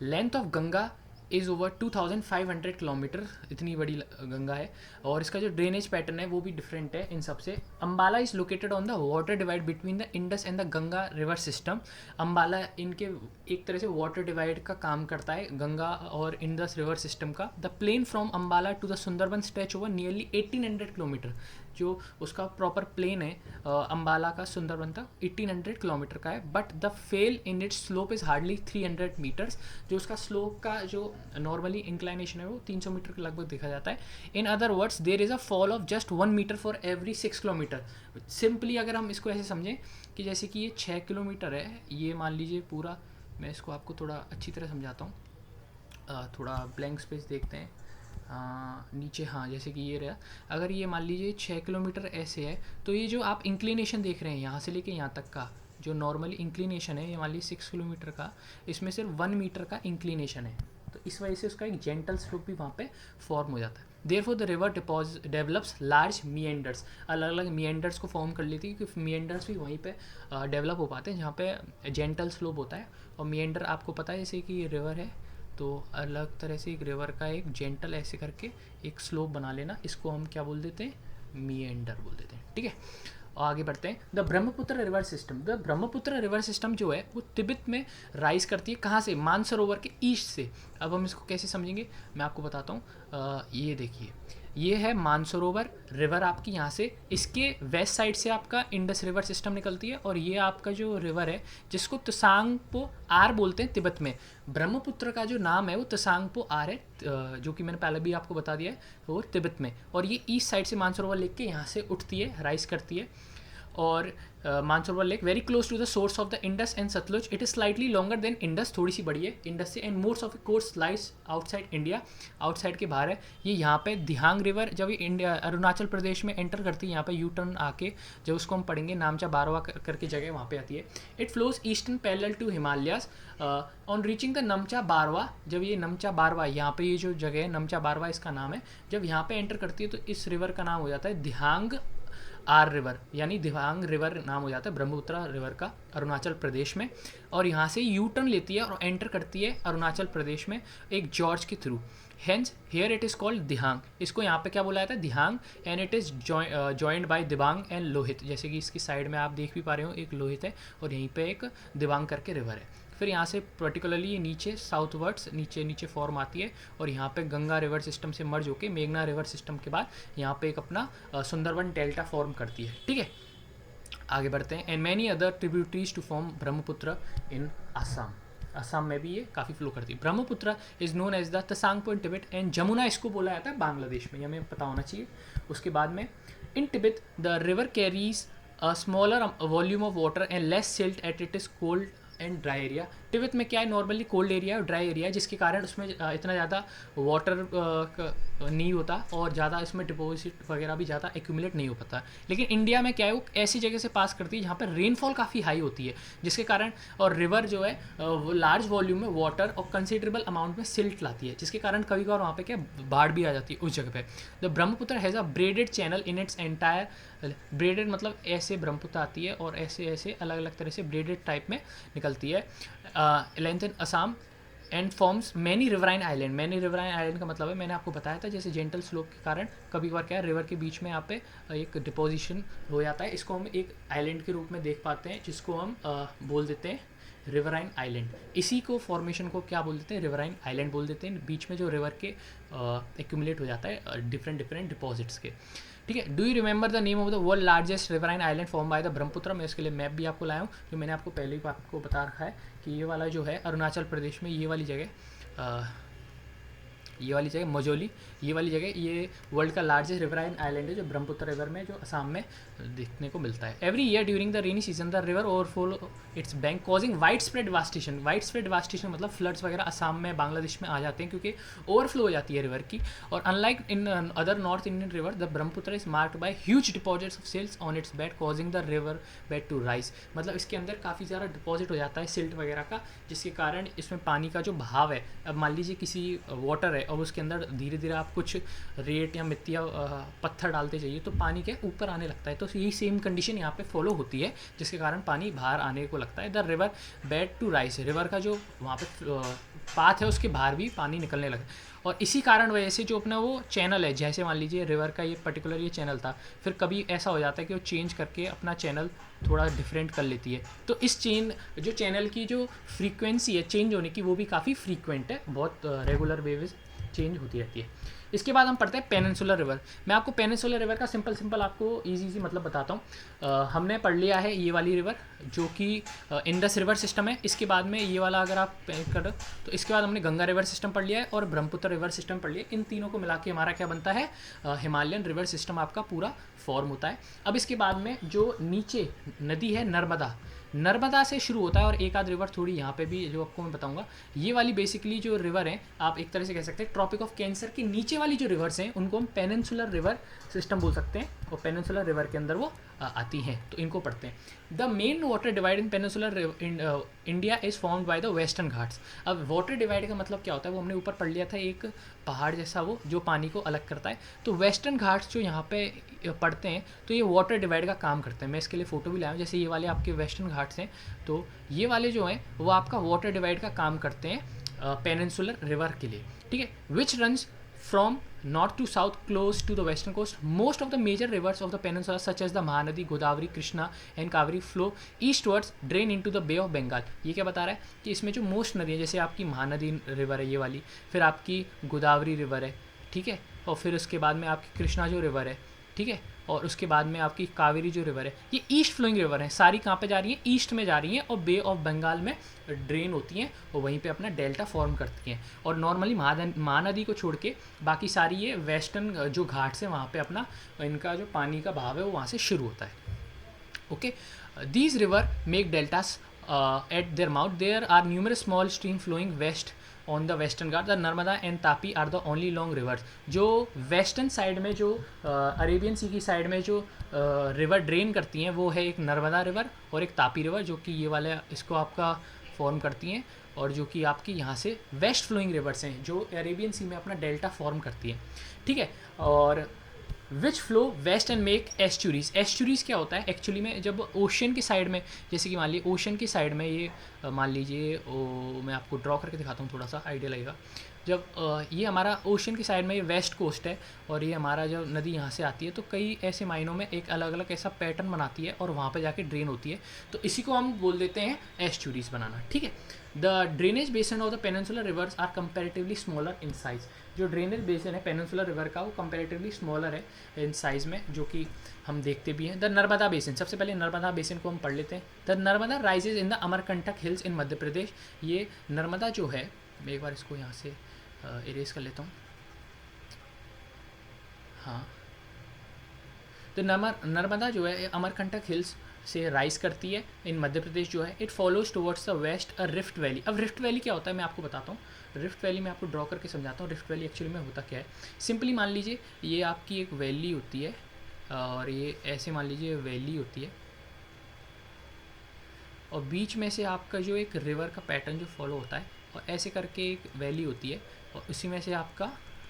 length of Ganga is over 2500 kilometre, इतनी बड़ी गंगा है। और इसका जो ड्रेनेज पैटर्न है वो भी डिफरेंट है इन सबसे। Ambala is located on the water divide between the Indus and the Ganga river system. Ambala इनके एक तरह से वाटर डिवाइड का काम करता है, गंगा और इंडस रिवर सिस्टम का। The plain from Ambala to the Sundarban stretch over nearly 1800 kilometre. जो उसका प्रॉपर प्लेन है अम्बाला का सुंदरबन तक 1800 किलोमीटर का है। But the fall in its slope is hardly 300 metres. जो उसका स्लोप का जो नॉर्मली इंक्लाइनेशन है वो 300 मीटर के लगभग देखा जाता है। In other words there is a fall of just 1 metre for every 6 kilometre. Simply अगर हम इसको ऐसे समझें कि जैसे कि ये 6 किलोमीटर है, ये मान लीजिए पूरा, मैं इसको आपको थोड़ा अच्छी तरह समझाता हूँ। थोड़ा ब्लैंक स्पेस देखते हैं नीचे। हाँ, जैसे कि ये रहा, अगर ये मान लीजिए 6 किलोमीटर ऐसे है, तो ये जो आप इंक्लिनेशन देख रहे हैं यहाँ से लेके यहाँ तक का जो नॉर्मली इंक्लिनेशन है, ये मान लीजिए 6 किलोमीटर का, इसमें सिर्फ 1 मीटर का इंक्लिनेशन है। तो इस वजह से उसका एक जेंटल स्लोप भी वहाँ पे फॉर्म हो जाता है। Therefore the river develops large meanders, अलग अलग मिएंडर्स को फॉर्म कर लेती है, क्योंकि मिएंडर्स भी वहीं पे डेवलप हो पाते हैं जहाँ पे जेंटल स्लोप होता है। और मिएंडर आपको पता है, जैसे कि ये रिवर है तो अलग तरह से एक रिवर का एक जेंटल ऐसे करके एक स्लोप बना लेना, इसको हम क्या बोल देते हैं, मिएंडर बोल देते हैं, ठीक है। और आगे बढ़ते हैं। The Brahmaputra river system, the Brahmaputra river system जो है वो तिब्बत में राइज करती है, कहाँ से, मानसरोवर के ईस्ट से। अब हम इसको कैसे समझेंगे मैं आपको बताता हूँ। ये देखिए, ये है मानसरोवर रिवर आपकी यहाँ से, इसके वेस्ट साइड से आपका इंडस रिवर सिस्टम निकलती है। और ये आपका जो रिवर है जिसको तसांगपो आर बोलते हैं तिब्बत में। ब्रह्मपुत्र का जो नाम है वो तसांगपो आर है, जो कि मैंने पहले भी आपको बता दिया है, वो तिब्बत में। और ये ईस्ट साइड से मानसरोवर लेक के यहाँ से उठती है, राइज करती है। और Mansarovar lake very close to the source of the Indus and Satluj. It is slightly longer than Indus, थोड़ी सी बड़ी है इंडस से। And most of course lies outside India, outside के बाहर है ये। यहाँ पे दिहांग रिवर जब इंडिया अरुणाचल प्रदेश में एंटर करती है, यहाँ पे यू टर्न आके जब उसको हम पढ़ेंगे, नामचा बारवा करके जगह वहाँ पे आती है। It flows eastern parallel to Himalayas on reaching the Namcha Barwa. जब ये नमचा बारवा, यहाँ पे ये जो जगह है नमचा बारवा इसका नाम है, जब यहाँ पे एंटर करती है तो इस रिवर का नाम हो जाता है दिहांग आर रिवर, यानी दिहांग रिवर नाम हो जाता है ब्रह्मपुत्र रिवर का अरुणाचल प्रदेश में। और यहाँ से यू टर्न लेती है और एंटर करती है अरुणाचल प्रदेश में एक जॉर्ज के through. Hence here it is called Dihang. इसको यहाँ पे क्या बोला जाता है, Dihang. And it is joined by Dibang and Lohit. जैसे कि इसकी साइड में आप देख भी पा रहे हो, एक लोहित है और यहीं पे एक दिबांग करके रिवर है। फिर यहाँ से पर्टिकुलरली ये नीचे साउथवर्ड्स नीचे नीचे फॉर्म आती है और यहाँ पे गंगा रिवर सिस्टम से मर्ज होके मेघना रिवर सिस्टम के बाद यहाँ पे एक अपना सुंदरबन डेल्टा फॉर्म करती है, ठीक है। आगे बढ़ते हैं। And many other tributaries to form Brahmaputra in Assam. Assam में भी ये काफ़ी फ्लो करती है। Brahmaputra is known as the Tsangpo in Tibet and Jamuna इसको बोला जाता है बांग्लादेश में, ये हमें पता होना चाहिए। उसके बाद में in Tibet the river carries a smaller volume of water and less silt at it is cold and dry area. Tibet में क्या है, नॉर्मली कोल्ड एरिया और ड्राई एरिया है, जिसके कारण उसमें इतना ज़्यादा वाटर नहीं होता और ज़्यादा इसमें डिपॉजिट वगैरह भी ज़्यादा एक्यूमुलेट नहीं हो पाता। लेकिन इंडिया में क्या है, वो ऐसी जगह से पास करती है जहाँ पर रेनफॉल काफ़ी हाई होती है, जिसके कारण, और रिवर जो है वो लार्ज वॉल्यूम में वाटर और कंसिडरेबल अमाउंट में सिल्ट लाती है, जिसके कारण कभी कभार वहाँ पे क्या बाढ़ भी आ जाती है उस जगह पे। The Brahmaputra has a braided channel in its entire. Braided मतलब ऐसे ब्रह्मपुत्र आती है और ऐसे ऐसे अलग अलग तरह से ब्रेडेड टाइप में निकलती है। Length in Assam and forms many riverine island. Many riverine island का मतलब है, मैंने आपको बताया था, जैसे जेंटल स्लोप के कारण कभी कभार क्या है, रिवर के बीच में यहाँ पे एक डिपोजिशन हो जाता है। इसको हम एक आइलैंड के रूप में देख पाते हैं, जिसको हम बोल देते हैं रिवराइन आइलैंड। इसी को फॉर्मेशन को क्या बोल देते हैं, रिवराइन आइलैंड बोल देते हैं, बीच में जो रिवर के एक्यूमुलेट हो जाता है डिफरेंट डिफरेंट डिपॉजिट्स के। ठीक है, do you remember the name of the world largest riverine island form by the Brahmaputra. मैं इसके लिए मैप भी आपको लाया हूँ, जो मैंने आपको पहले ही आपको बता रखा है कि ये वाला जो है अरुणाचल प्रदेश में, ये वाली जगह ये वाली जगह मजोली, ये वाली जगह ये वर्ल्ड का लार्जेस्ट रिवराइन आइलैंड है, जो ब्रह्मपुत्र रिवर में, जो असम में देखने को मिलता है। Every year during the rainy season the river overflow it's bank causing wide spread devastation. Wide spread devastation मतलब फ्लड्स वगैरह असम में, बांग्लादेश में आ जाते हैं क्योंकि ओवरफ्लो हो जाती है रिवर की। और unlike in other north Indian river the Brahmaputra is marked by huge deposits of silts on its bed causing the river bed to rise. मतलब इसके अंदर काफ़ी ज़्यादा डिपॉजिट हो जाता है सिल्ट वगैरह का, जिसके कारण इसमें पानी का जो बहाव है, अब मान लीजिए किसी वाटर है और उसके अंदर धीरे धीरे आप कुछ रेत या मिट्टी या पत्थर डालते जाइए तो पानी के ऊपर आने लगता है। तो यही सेम कंडीशन यहाँ पे फॉलो होती है, जिसके कारण पानी बाहर आने को लगता है। The river bed to rise, river का जो वहाँ पे पाथ है उसके बाहर भी पानी निकलने लगा। और इसी कारण वजह से जो अपना वो चैनल है, जैसे मान लीजिए रिवर का ये पर्टिकुलर ये चैनल था, फिर कभी ऐसा हो जाता है कि वो चेंज करके अपना चैनल थोड़ा डिफरेंट कर लेती है। तो इस जो चैनल की जो फ्रीक्वेंसी है चेंज होने की, वो भी काफ़ी फ्रीक्वेंट है, बहुत रेगुलर वेज चेंज होती रहती है। इसके बाद हम पढ़ते हैं पेनिनसुलर रिवर। मैं आपको पेनिनसुलर रिवर का सिंपल आपको इजी मतलब बताता हूँ। हमने पढ़ लिया है ये वाली रिवर जो कि इंडस रिवर सिस्टम है। इसके बाद में ये वाला अगर आप करो तो इसके बाद हमने गंगा रिवर सिस्टम पढ़ लिया है और ब्रह्मपुत्र रिवर सिस्टम पढ़ लिया है। इन तीनों को मिला के हमारा क्या बनता है, हिमालयन रिवर सिस्टम आपका पूरा फॉर्म होता है। अब इसके बाद में जो नीचे नदी है नर्मदा से शुरू होता है, और एक आध रिवर थोड़ी यहाँ पे भी जो आपको मैं बताऊंगा। ये वाली बेसिकली जो रिवर है, आप एक तरह से कह सकते हैं ट्रॉपिक ऑफ कैंसर के नीचे वाली जो रिवर्स हैं उनको हम पेनिनसुलर रिवर सिस्टम बोल सकते हैं, और पेनिनसुलर रिवर के अंदर वो आती हैं। तो इनको पढ़ते हैं। The main water divide in peninsular India is formed by the Western Ghats. अब वाटर डिवाइड का मतलब क्या होता है, वो हमने ऊपर पढ़ लिया था, एक पहाड़ जैसा वो जो पानी को अलग करता है। तो वेस्टर्न घाट्स जो यहाँ पे पढ़ते हैं तो ये वाटर डिवाइड का काम करते हैं। मैं इसके लिए फ़ोटो भी लाया हूँ, जैसे ये वाले आपके वेस्टर्न घाट्स हैं, तो ये वाले जो हैं वो आपका वाटर डिवाइड का काम करते हैं पेनिनसुलर रिवर के लिए। ठीक है, विच runs from north to south close to the western coast. Most of the major rivers of the peninsula such as the Mahanadi, Godavari, Krishna and Kaveri flow eastwards drain into the Bay of Bengal. ये क्या बता रहा है कि इसमें जो most नदी है, जैसे आपकी महानदी रिवर है ये वाली, फिर आपकी गोदावरी रिवर है, ठीक है, और फिर उसके बाद में आपकी कृष्णा जो रिवर है, ठीक है, और उसके बाद में आपकी कावेरी जो रिवर है, ये ईस्ट फ्लोइंग रिवर है। सारी कहाँ पे जा रही हैं, ईस्ट में जा रही हैं, और बे ऑफ बंगाल में ड्रेन होती हैं और वहीं पे अपना डेल्टा फॉर्म करती हैं। और नॉर्मली महानदी को छोड़ के बाकी सारी ये वेस्टर्न जो घाट्स हैं वहाँ पे अपना इनका जो पानी का बहाव है वो वहाँ से शुरू होता है। Okay, these river make deltas at their mouth. There are numerous small stream flowing west on the Western Ghat. The Narmada and Tapi are the only long rivers. जो वेस्टर्न साइड में जो अरेबियन सी की साइड में जो रिवर ड्रेन करती हैं वो है एक नर्मदा रिवर और एक तापी रिवर, जो कि ये वाले इसको आपका फॉर्म करती हैं, और जो कि आपकी यहाँ से वेस्ट फ्लोइंग रिवर्स हैं जो अरेबियन सी में अपना डेल्टा फॉर्म करती हैं। ठीक है, और which flow west and make estuaries. Estuaries क्या होता है एक्चुअली में, जब ओशन की साइड में, जैसे कि मान लीजिए ओशन की साइड में ये मान लीजिए मैं आपको ड्रॉ करके दिखाता हूँ, थोड़ा सा आइडिया लगेगा। जब ये हमारा ओशन की साइड में ये वेस्ट कोस्ट है और ये हमारा जब नदी यहाँ से आती है तो कई ऐसे मायनों में एक अलग अलग ऐसा पैटर्न बनाती है और वहाँ पे जाके ड्रेन होती है, तो इसी को हम बोल देते हैं एस्चुरीज बनाना। ठीक है, the drainage basin of the peninsular rivers are comparatively smaller in size. जो ड्रेनेज बेसन है पेनिनसुलर रिवर का वो कंपेरेटिवली स्मॉलर है इन साइज़ में, जो कि हम देखते भी हैं। द नर्मदा बेसिन, सबसे पहले नर्मदा बेसिन को हम पढ़ लेते हैं। The Narmada rises in the Amarkantak hills in Madhya Pradesh. ये नर्मदा जो है, मैं एक बार इसको यहाँ से इरेज कर लेता हूँ। हाँ, तो नर्मदा जो है अमरकंटक हिल्स से राइज करती है इन मध्य प्रदेश जो है। It follows towards the west a rift valley. अब रिफ्ट वैली क्या होता है मैं आपको बताता हूँ। रिफ्ट वैली मैं आपको ड्रॉ करके समझाता हूँ रिफ्ट वैली एक्चुअली में होता क्या है। सिंपली मान लीजिए ये आपकी एक वैली होती है और ये ऐसे मान लीजिए वैली होती है और बीच में से आपका जो एक रिवर का पैटर्न जो फॉलो होता है और ऐसे करके एक वैली होती है और उसी में से आपका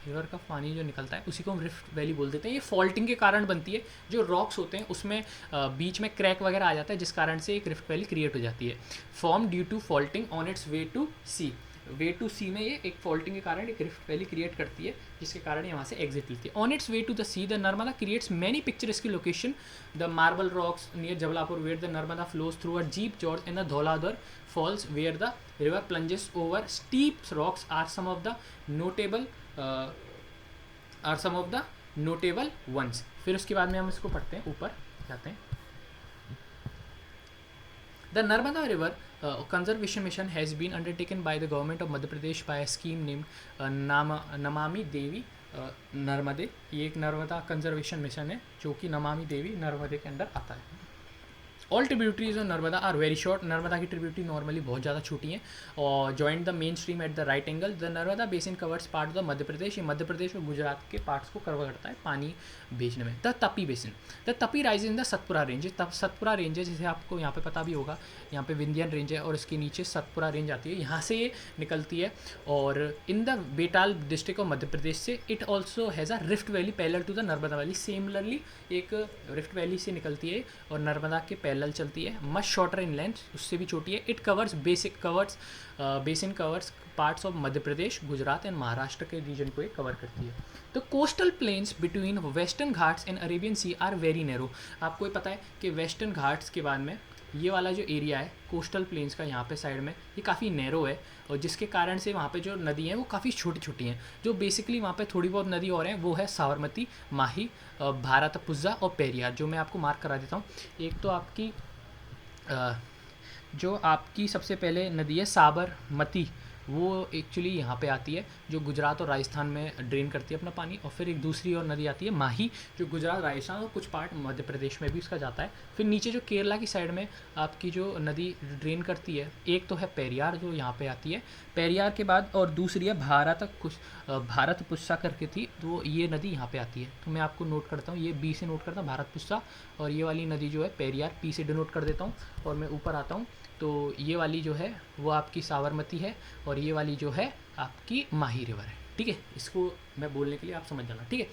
रिवर का पानी जो निकलता है उसी को हम रिफ्ट वैली बोल देते हैं। ये फॉल्टिंग के कारण बनती है, जो रॉक्स होते हैं उसमें बीच में क्रैक वगैरह आ जाता है जिस कारण से एक रिफ्ट वैली क्रिएट हो जाती है। Form due to faulting on its way to sea. Way to sea में ये एक फॉल्टिंग के कारण एक रिफ्ट वैली क्रिएट करती है, जिसके कारण ये वहाँ से एग्जिट लेती है. On its way to the sea the Narmada creates many picturesque location, the marble rocks near Jabalpur where the Narmada flows through a deep gorge and the Dhauladhar falls where the river plunges over steep rocks are some of the notable ones. फिर उसके बाद में हम इसको पढ़ते हैं, ऊपर जाते हैं. The Narmada River Conservation Mission has been undertaken by the government of Madhya Pradesh by a scheme named Namami Devi नर्मदे. ये एक नर्मदा कंजर्वेशन मिशन है जो कि नमामि देवी नर्मदे के अंदर आता है. All tributaries of Narmada are very short. Narmada की ट्रिब्यूटरी नॉर्मली बहुत ज़्यादा छोटी हैं और joint the main stream at the right angle. The Narmada basin covers part of the Madhya Pradesh. ये मध्य प्रदेश और गुजरात के पार्ट्स को कवर करता है पानी भेजने में. The Tapi basin. The Tapi rise in the Satpura range. Satpura range है जिसे आपको यहाँ पे पता भी होगा, यहाँ पे विंध्यन रेंज है और इसके नीचे सतपुरा रेंज आती है, यहाँ से ये निकलती है. और in the Betul district of Madhya Pradesh से it also has a rift valley parallel to the Narmada valley. Similarly एक रिफ्ट वैली से निकलती है और नर्मदा के पैरेलल चलती है. मच शॉर्टर इन लेंथ, उससे भी छोटी है. It covers basin covers parts of Madhya Pradesh, Gujarat and Maharashtra के रीजन को ये कवर करती है. The coastal plains between Western Ghats and Arabian sea are very narrow. आपको ये पता है कि वेस्टर्न घाट्स के बाद में ये वाला जो एरिया है कोस्टल प्लेन्स का, यहाँ पे साइड में ये काफ़ी नैरो है और जिसके कारण से वहाँ पे जो नदी हैं वो काफ़ी छोटी छोटी हैं. जो बेसिकली वहाँ पे थोड़ी बहुत नदी और हैं वो है साबरमती, माही, भारतपुजा और पेरियार, जो मैं आपको मार्क करा देता हूँ. एक तो आपकी जो आपकी सबसे पहले नदी है साबरमती, वो एक्चुअली यहाँ पे आती है जो गुजरात और राजस्थान में ड्रेन करती है अपना पानी. और फिर एक दूसरी और नदी आती है माही, जो गुजरात, राजस्थान और कुछ पार्ट मध्य प्रदेश में भी उसका जाता है. फिर नीचे जो केरला की साइड में आपकी जो नदी ड्रेन करती है, एक तो है पेरियार जो यहाँ पे आती है, पेरियार के बाद और दूसरी है भारतपुष्सा करके थी, तो ये नदी यहाँ पे आती है. तो मैं आपको नोट करता हूँ, ये बी से नोट करता हूँ भारतपुष्सा, और ये वाली नदी जो है पेरियार पी से डिनोट कर देता हूँ. और मैं ऊपर आता हूँ तो ये वाली जो है वो आपकी साबरमती है और ये वाली जो है आपकी माही रिवर है. ठीक है, इसको मैं बोलने के लिए आप समझ जाना. ठीक है,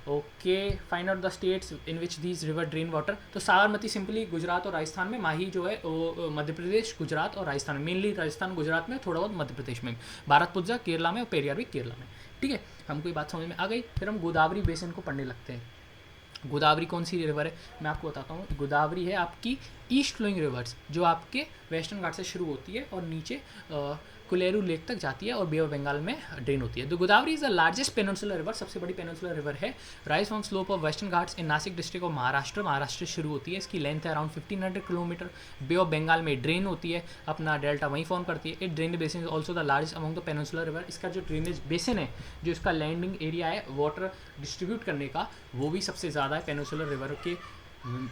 okay. Find out the states in which these river drain water. तो साबरमती सिंपली गुजरात और राजस्थान में, माही जो है वो मध्य प्रदेश, गुजरात और राजस्थान में, मेनली राजस्थान गुजरात में, थोड़ा बहुत मध्य प्रदेश में. भारतपुजा केरला में और पेरियार भी केरला में. ठीक है, हमको ये बात समझ में आ गई. फिर हम गोदावरी बेसिन को पढ़ने लगते हैं. गोदावरी कौन सी रिवर है मैं आपको बताता हूँ. गोदावरी है आपकी ईस्ट फ्लोइंग रिवर्स जो आपके वेस्टर्न घाट से शुरू होती है और नीचे कुलेरू लेक तक जाती है और बे ऑफ बंगाल में ड्रेन होती है. The Godavari is the largest peninsular river, सबसे बड़ी पेनिनसुलर रिवर है. Rise from slope of western Ghats in Nashik district of Maharashtra. Maharashtra से शुरू होती है, इसकी लेंथ है around 1500 kilometre. Bay of Bengal में ड्रेन होती है, अपना डेल्टा वहीं फॉर्म करती है. It drainage basin is also the largest among the peninsular river. इसका जो ड्रेनेज बेसिन है, जो इसका लैंडिंग एरिया है वाटर डिस्ट्रीब्यूट करने का, वो भी सबसे ज़्यादा है पेनिनसुलर रिवर के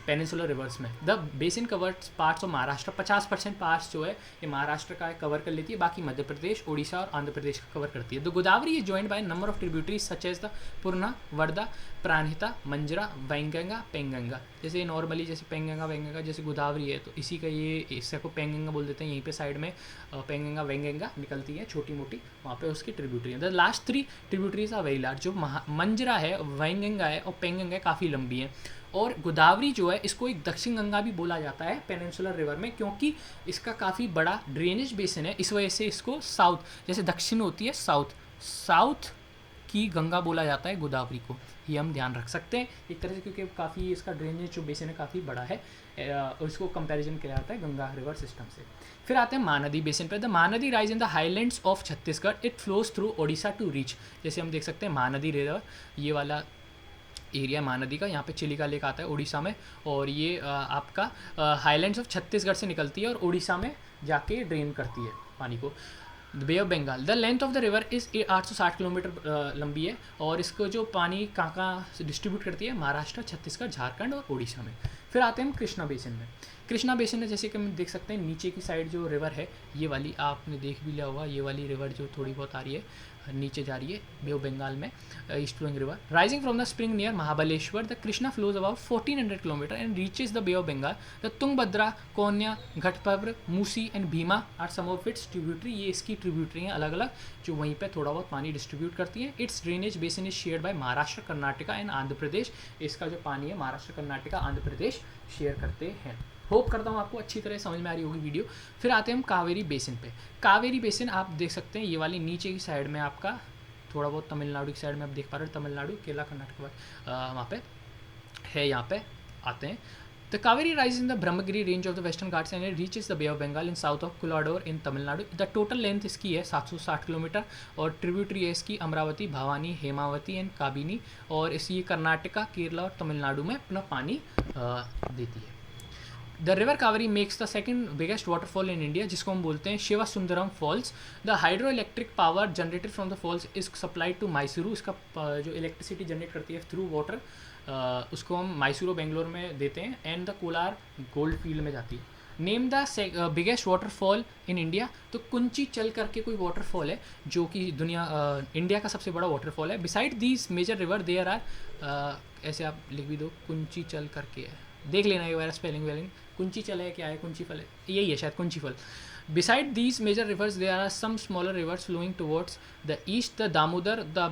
पेनिनसुलर रिवर्स में. The basin covers parts of Maharashtra. 50% parts जो है ये महाराष्ट्र का कवर कर लेती है, बाकी मध्य प्रदेश, उड़ीसा और आंध्र प्रदेश का कवर करती है. The Godavari is joined by number of tributaries such as the Purna, Wardha, Pranhita, Manjra, Wainganga, Penganga. जैसे नॉर्मली जैसे पेंगंगा वैंगंगा जैसे गोदावरी है तो इसी का ये इससे को पेंगंगा बोल देते हैं. यहीं पे साइड में पेंगंगा वैंगंगा निकलती है छोटी मोटी, वहाँ पे उसकी ट्रिब्यूटरी है. The last 3 tributaries are very large. जो मंजरा है, वैंगंगा है और पेंगंगा काफ़ी लंबी है. और गोदावरी जो है इसको एक दक्षिण गंगा भी बोला जाता है पेनिनसुलर रिवर में, क्योंकि इसका काफ़ी बड़ा ड्रेनेज बेसिन है. इस वजह से इसको साउथ, जैसे दक्षिण होती है साउथ की गंगा बोला जाता है गोदावरी को. ये हम ध्यान रख सकते हैं एक तरह से, क्योंकि काफ़ी इसका ड्रेनेज जो बेसिन है काफ़ी बड़ा है और इसको कंपैरिजन किया जाता है गंगा रिवर सिस्टम से. फिर आते हैं महानदी बेसिन पर. The Mahanadi rise in the highlands of Chhattisgarh. It flows through Odisha to reach. जैसे हम देख सकते हैं महानदी रिवर, ये वाला एरिया महानदी का, यहाँ पे चिलिका लेक आता है उड़ीसा में, और ये आपका हाईलैंड्स ऑफ छत्तीसगढ़ से निकलती है और उड़ीसा में जाके ड्रेन करती है पानी को. Bay of Bengal. The length of the river is 860 kilometre लंबी है और इसको जो पानी कहाँ से डिस्ट्रीब्यूट करती है, महाराष्ट्र, छत्तीसगढ़, झारखंड और उड़ीसा में. फिर आते हैं हम कृष्णा बेसिन में. कृष्णा बेसिन में जैसे कि हम देख सकते हैं नीचे की साइड जो रिवर है, ये वाली आपने देख भी लिया होगा, ये वाली रिवर जो थोड़ी बहुत आ रही है नीचे जा रही है बे ऑफ बंगाल में, east flowing river. Rising from the spring near Mahabaleshwar, the Krishna flows about 1400 kilometre and reaches the bay of Bengal. The Tungabhadra, Koyna, Ghataprabha, Musi and Bhima are some of its tributary. ये इसकी ट्रिब्यूटरी हैं अलग अलग जो वहीं पे थोड़ा बहुत पानी डिस्ट्रीब्यूट करती हैं. Its drainage basin is shared by Maharashtra, Karnataka and Andhra Pradesh. इसका जो पानी है महाराष्ट्र, कर्नाटका, आंध्र प्रदेश शेयर करते हैं। होप करता हूँ आपको अच्छी तरह समझ में आ रही होगी वीडियो। फिर आते हैं हम कावेरी बेसिन पे। कावेरी बेसिन आप देख सकते हैं, ये वाली नीचे की साइड में आपका थोड़ा बहुत तमिलनाडु की साइड में आप देख पा रहे हो, तमिलनाडु, केरला, कर्नाटक वहाँ पे है। यहाँ पे आते हैं। The Kaveri rises in the Brahmagiri range of the Western Ghats and it reaches the Bay of Bengal in south of Kulador in Tamil Nadu. The total length इसकी है 760 किलोमीटर और ट्रिब्यूटरी है इसकी अमरावती, भवानी, हेमावती एंड काबिनी, और इस ये कर्नाटका, केरला और तमिलनाडु में अपना पानी देती है। The river Kaveri makes the second biggest waterfall in India, जिसको हम बोलते हैं Shiva Sundaram falls. The hydroelectric power generated from the falls is supplied to Mysuru. इसका जो इलेक्ट्रिसिटी जनरेट करती है थ्रू वाटर, उसको हम मैसूरू बेंगलोर में देते हैं, and the Kolar gold field में जाती है। Name the biggest waterfall in India, तो कुंची चल करके कोई वाटरफॉल है जो कि इंडिया का सबसे बड़ा वाटरफॉल है। Beside these major river there are, ऐसे आप लिख भी दो, कुंची चल करके है, देख लेना एक बार स्पेलिंग वेलिंग। कुंची चल है, क्या है, कुंची फल है, यही है शायद, कुंची फल। Beside these major rivers, there are some smaller rivers flowing towards the east, the Damodar, the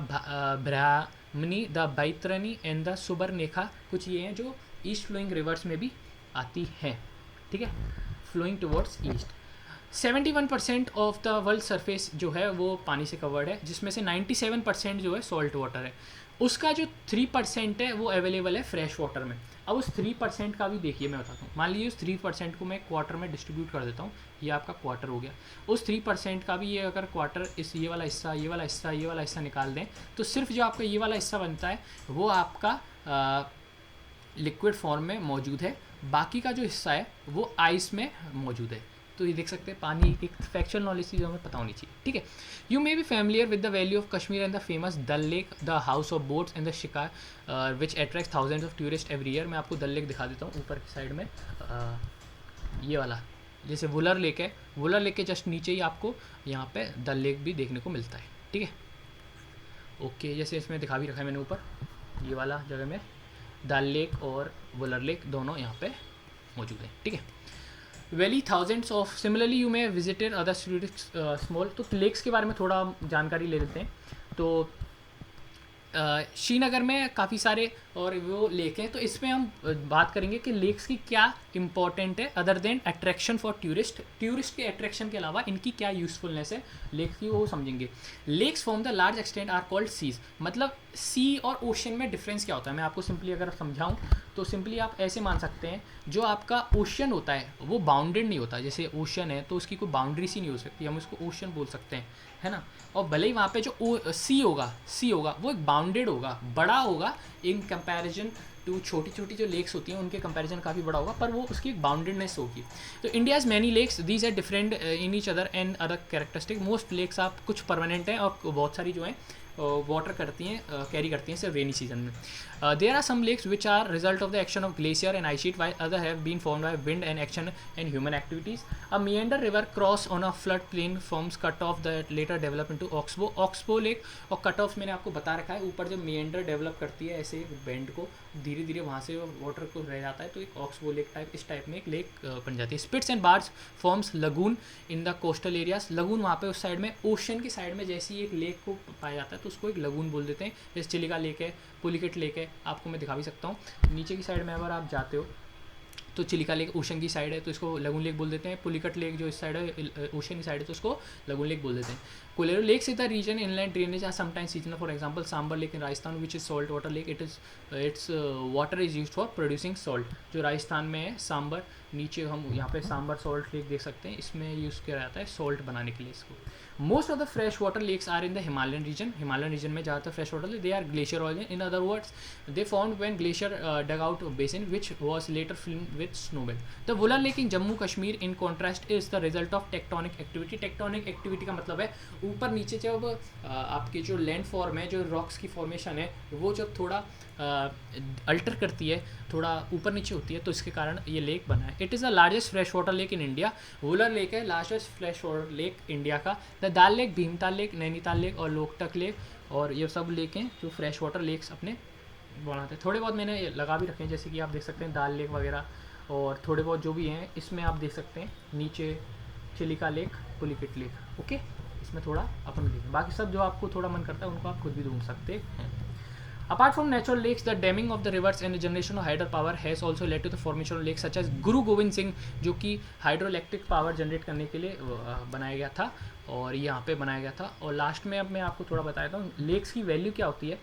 Brahmani, the Baitarani and the Subarnekha। कुछ ये हैं जो ईस्ट फ्लोइंग रिवर्स में भी आती हैं, ठीक है, flowing towards east. 71% of the world surface जो है वो पानी से कवर्ड है, जिसमें से 97% जो है सॉल्ट वाटर है। उसका जो 3% है वो अवेलेबल है फ्रेश वाटर में। अब उस 3% का भी देखिए, मैं बताता हूँ। मान लीजिए उस 3% को मैं क्वार्टर में डिस्ट्रीब्यूट कर देता हूँ, ये आपका क्वार्टर हो गया। उस 3% का भी ये अगर क्वार्टर इस ये वाला हिस्सा, ये वाला हिस्सा, ये वाला हिस्सा निकाल दें, तो सिर्फ जो आपका ये वाला हिस्सा बनता है वो आपका लिक्विड फॉर्म में मौजूद है, बाकी का जो हिस्सा है वो आइस में मौजूद है। तो ये देख सकते हैं, पानी एक फैक्चुअल नॉलेज थी जो हमें पता होनी चाहिए, ठीक है। You may be familiar with the valley of Kashmir and the famous Dal lake, the house of boats and the shikara which attract thousands of tourist every year. मैं आपको डल लेक दिखा देता हूँ ऊपर की साइड में, ये वाला, जैसे वुलर लेक है, वुलर लेक के जस्ट नीचे ही आपको यहाँ पे डल लेक भी देखने को मिलता है, ठीक है। ओके, जैसे इसमें दिखा भी रखा है मैंने ऊपर, ये वाला जगह में डल लेक और वुलर लेक दोनों यहाँ पे मौजूद है, ठीक है। Valley thousands of, similarly you may visited other small. तो लेक्स के बारे में थोड़ा जानकारी ले लेते हैं। तो श्रीनगर में काफ़ी सारे और वो लेक हैं, तो इसमें हम बात करेंगे कि लेक्स की क्या इंपॉर्टेंट है other than attraction for tourist. Tourist के अट्रैक्शन के अलावा इनकी क्या यूज़फुलनेस है लेक्स की, वो समझेंगे। Lakes from the large extent are called seas. मतलब सी और ओशन में डिफरेंस क्या होता है, मैं आपको सिंपली अगर समझाऊं तो सिंपली आप ऐसे मान सकते हैं, जो आपका ओशन होता है वो बाउंडेड नहीं होता। जैसे ओशन है तो उसकी कोई बाउंड्री सी नहीं हो सकती, हम उसको ओशन बोल सकते हैं, है ना। और भले ही वहाँ पे जो सी होगा वो एक बाउंडेड होगा, बड़ा होगा इन कंपैरिजन टू छोटी छोटी जो लेक्स होती हैं उनके कंपैरिजन काफ़ी बड़ा होगा, पर वो उसकी एक बाउंडेडनेस होगी। तो India's many lakes these are different in each other and other characteristic. Most lakes आप कुछ परमानेंट हैं और बहुत सारी जो हैं वाटर करती हैं, कैरी करती हैं सिर्फ रेनी सीजन में। There are some lakes which are result of the action of glacier and ice sheet, while other have been formed by wind and action and human activities. A meander river cross on a flood plain forms cut off that later develop into oxbow. Oxbow lake और cut off मैंने आपको बता रखा है, ऊपर जब मिएंडर develop करती है ऐसे बेंड को, धीरे धीरे वहाँ से वाटर को रह जाता है, तो एक ऑक्सबो लेक टाइप, इस टाइप में एक लेक बन जाती है। Spits and bars forms lagoon in the coastal areas. Lagoon वहाँ पे उस साइड में, ओशन की साइड में जैसे ही एक लेक को पाया जाता है तो उसको एक लगून बोल देते हैं। जैसे चिलिका लेक है, पुलिकेट लेक है, आपको मैं दिखा भी सकता हूँ। नीचे की साइड में अगर आप जाते हो तो चिलिका लेक ओशन की साइड है तो इसको लगून लेक बोल देते हैं। पुलिकट लेक जो इस साइड है ओशन की साइड है तो उसको लगून लेक बोल देते हैं। Kolleru lakes is the region inland drainage are sometimes seasonal. For example Sambhar lake in Rajasthan which is salt water lake, its water is used for producing salt. जो राजस्थान में है सांबर, नीचे हम यहाँ पे सांबर सॉल्ट लेक देख सकते हैं, इसमें यूज़ किया जाता है सॉल्ट बनाने के लिए इसको। Most of the fresh water lakes are in the Himalayan region. Himalayan region में ज़्यादातर fresh water they are glacier origin. In other words they found when glacier dug out basin which was later filled with snowmelt. The Wular lake in Jammu Kashmir in contrast is the result of tectonic activity. Tectonic activity का मतलब है ऊपर नीचे जब आपके जो land form है, जो रॉक्स की फॉर्मेशन है, वो जब थोड़ा अल्टर करती है, थोड़ा ऊपर नीचे होती है, तो इसके कारण ये लेक बना है। It is the largest fresh water lake in India. Wular lake है largest fresh water lake India का। The Dal lake, Bhimtal lake, Nainital lake और लोकटक लेक, और ये सब लेक हैं जो फ्रेश वाटर लेक्स अपने बनाते हैं। थोड़े बहुत मैंने लगा भी रखे हैं, जैसे कि आप देख सकते हैं दाल लेक वगैरह, और थोड़े बहुत जो भी हैं इसमें आप देख सकते हैं नीचे Chilika lake, Pulicat lake, okay, इसमें थोड़ा अपन लेक, बाकी सब जो आपको थोड़ा मन करता है उनको आप खुद भी ढूंढ सकते हैं। Apart from natural lakes, the damming of the rivers and the generation of hydro power has also led to the formation of lakes such as Guru Gobind Singh, जो कि हाइड्रोइलेक्ट्रिक पावर जनरेट करने के लिए बनाया गया था और यहाँ पे बनाया गया था। और लास्ट में अब मैं आपको थोड़ा बता देता हूँ लेक्स की वैल्यू क्या होती है।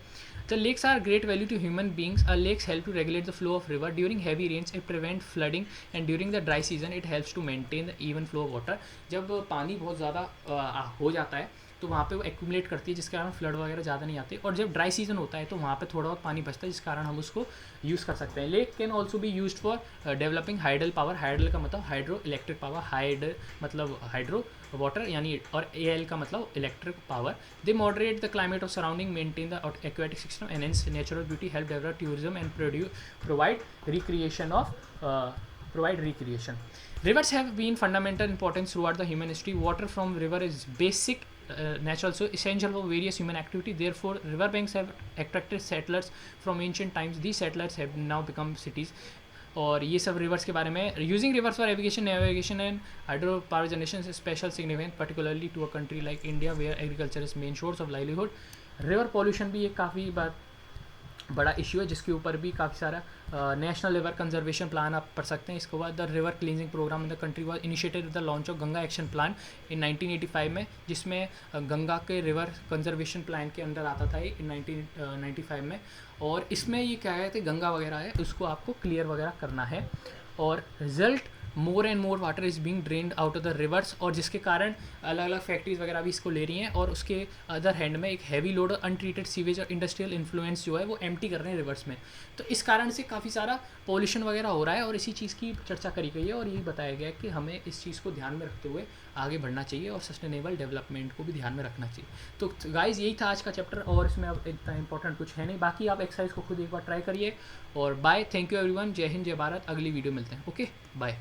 The lakes are great value to human beings. Lakes help to regulate the flow of river during heavy rains. It prevent flooding and during the dry season it helps to maintain the even flow of water. जब पानी बहुत ज़्यादा हो जाता है तो वहाँ पे वो एक्यूमुलेट करती है जिसके कारण फ्लड वगैरह ज़्यादा नहीं आते, और जब ड्राई सीजन होता है तो वहाँ पे थोड़ा बहुत पानी बचता है जिस कारण हम उसको यूज़ कर सकते हैं। Lake can also be use for developing hydel power. Hydel का मतलब हाइड्रो इलेक्ट्रिक पावर, हाइड मतलब हाइड्रो वाटर यानी, और एल का मतलब electric power. They moderate the climate of surrounding, maintain the aquatic system, enhance natural beauty, help develop tourism and provide recreation. Rivers have been fundamental importance throughout the human history. Water from river is basic, natural, so essential for various human activity. Therefore, river banks have attracted settlers from ancient times. These settlers have now become cities. और ये सब reverse के बारे में, using rivers for irrigation, navigation and hydro power generation is special significant particularly to a country like India where agriculture is main source of livelihood. River pollution भी एक काफ़ी बड़ा इशू है जिसके ऊपर भी काफ़ी सारा नेशनल रिवर कंजर्वेशन प्लान आप पढ़ सकते हैं। इसके बाद the river cleansing programme in the country was initiated with the launch of Ganga action plan in 1985 में, जिसमें गंगा के रिवर कंजर्वेशन प्लान के अंदर आता था ये इन 1995 में। और इसमें ये क्या है कि गंगा वगैरह है उसको आपको क्लियर वगैरह करना है, और result more and more water is being drained out of the reverse, और जिसके कारण अलग अलग फैक्ट्रीज वगैरह भी इसको ले रही हैं, और उसके अदर हैंड में एक हैवी लोड अनट्रीटेड सीवेज और इंडस्ट्रियल इन्फ्लुएंस जो है वो एम्प्टी कर रहे हैं रिवर्स में। तो इस कारण से काफ़ी सारा पॉल्यूशन वगैरह हो रहा है, और इसी चीज़ की चर्चा करी गई है और यही बताया गया है कि हमें इस चीज़ को ध्यान में रखते हुए आगे बढ़ना चाहिए और सस्टेनेबल डेवलपमेंट को भी ध्यान में रखना चाहिए। तो गाइज़ यही था आज का चैप्टर, और इसमें अब इतना इंपॉर्टेंट कुछ है नहीं। बाकी आप एक्सरसाइज को खुद एक बार ट्राई करिए, और बाय, थैंक यू एवरीवन, जय हिंद, जय भारत। अगली वीडियो मिलते हैं, ओके बाय।